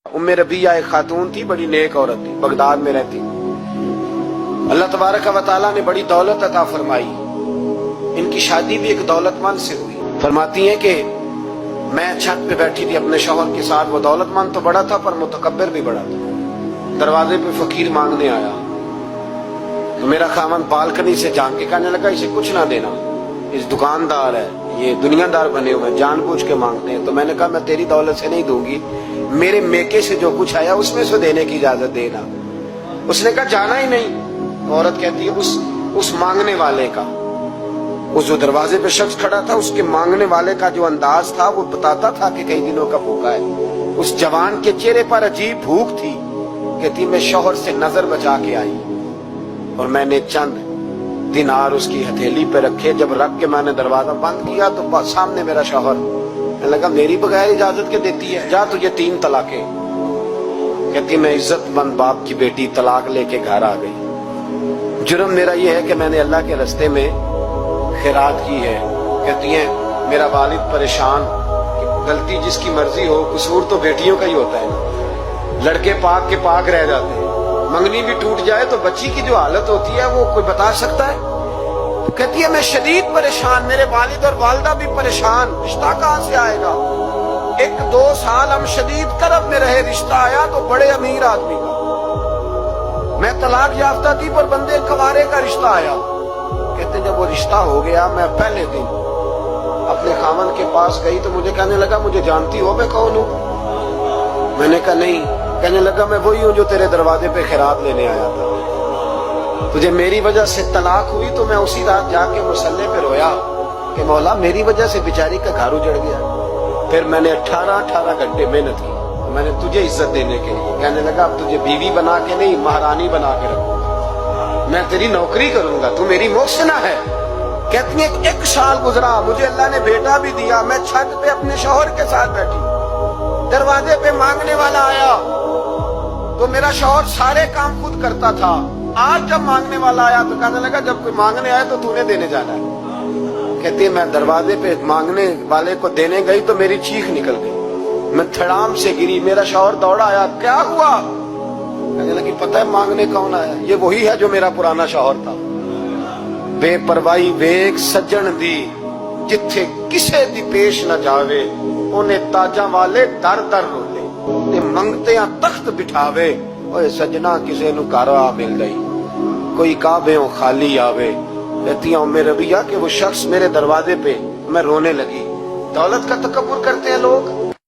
उम्मे रबिया एक खातून थी, बड़ी नेक औरत थी, बगदाद में रहती। अल्लाह तबारक व तआला ने बड़ी दौलत अता फरमाई। इनकी शादी भी एक दौलतमंद से हुई। फरमाती हैं कि मैं छत पे बैठी थी अपने शौहर के साथ। वो दौलतमंद तो बड़ा था पर मुतकब्बिर भी बड़ा था। दरवाजे पे फकीर मांगने आया तो मेरा खामन बालकनी से झांक के कहने लगा, इसे कुछ ना देना, इस दुकानदार है, ये दुनियादार बने हुए हैं, जानबूझ के मांगते हैं। तो मैंने कहा मैं तेरी दौलत से नहीं दूंगी, मेरे मेके से जो कुछ आया उसमें से देने की इजाजत देना। उसने कहा जाना ही नहीं। तो औरत कहती है उस मांगने वाले का, उस जो दरवाजे पे शख्स खड़ा था, उसके मांगने वाले का जो अंदाज था वो बताता था कि कई दिनों का भूखा है। उस जवान के चेहरे पर अजीब भूख थी। कहती मैं शौहर से नजर बचा के आई और मैंने चंद दिनार उसकी हथेली पे रखे। जब रख के मैंने दरवाजा बंद किया तो सामने मेरा शौहर। मैं लगा मेरी बगैर इजाजत के देती है, जा तुझे 3 तलाके। कहती मैं इज्जतमंद बाप की बेटी तलाक लेके घर आ गई। जुर्म मेरा ये है कि मैंने अल्लाह के रास्ते में खैरात की है। कहती है मेरा वालिद परेशान, गलती जिसकी मर्जी हो, कसूर तो बेटियों का ही होता है ना। लड़के पाक के पाक रह जाते हैं, मंगनी भी टूट जाए तो बच्ची की जो हालत होती है वो कोई बता सकता है। तो कहती है मैं शदीद परेशान, मेरे वालिद और वालदा भी परेशान, रिश्ता कहाँ से आएगा। 1-2 साल हम शदीद करब में रहे, रिश्ता आया तो बड़े अमीर आदमी का। मैं तलाक याफ्ता थी पर बंदे कवारे का रिश्ता आया। कहते जब वो रिश्ता हो गया, मैं पहले दिन अपने खामन के पास गई तो मुझे कहने लगा मुझे जानती हो मैं कौन हूँ। मैंने कहा नहीं। कहने लगा मैं वही हूँ जो तेरे दरवाजे पे खैरात लेने आया था। तुझे मेरी वजह से तलाक हुई तो मैं उसी रात जाके मुसल्ले पे रोया कि मौला मेरी वजह से बेचारी का घर उजड़ गया। फिर मैंने 18 घंटे मेहनत की, मैंने तुझे इज्जत देने के लिए। कहने लगा अब तुझे बीवी बना के नहीं, महारानी बना के रखूंगा, मैं तेरी नौकरी करूंगा, तू मेरी मोहसिना है। कहती है 1 साल गुजरा, मुझे अल्लाह ने बेटा भी दिया। मैं छत पे अपने शौहर के साथ बैठी, दरवाजे पे मांगने वाला आया तो मेरा शौहर सारे काम खुद करता था। आज जब मांगने वाला आया तो कहने लगा जब कोई मांगने आया तो तूने देने जाना है। कहती है मैं दरवाजे पे मांगने वाले को देने गई तो मेरी चीख निकल गई, मैं धड़ाम से गिरी। मेरा शौहर दौड़ा आया, क्या हुआ। कहने लगी पता है मांगने कौन आया, ये वही है जो मेरा पुराना शौहर था। बेपरवाही वेग सज्जन दी, जिथे किसे दी पेश न जावे, उन्हें ताजा वाले दर दर रोले, ते मंगते तख्त बिठावे। ओए सजना किसे नु घर आ मिल गई, कोई काबे खाली आवे। कहती उम्मे रबिया कि वो शख्स मेरे दरवाजे पे, मैं रोने लगी। दौलत का तकब्बुर करते हैं लोग।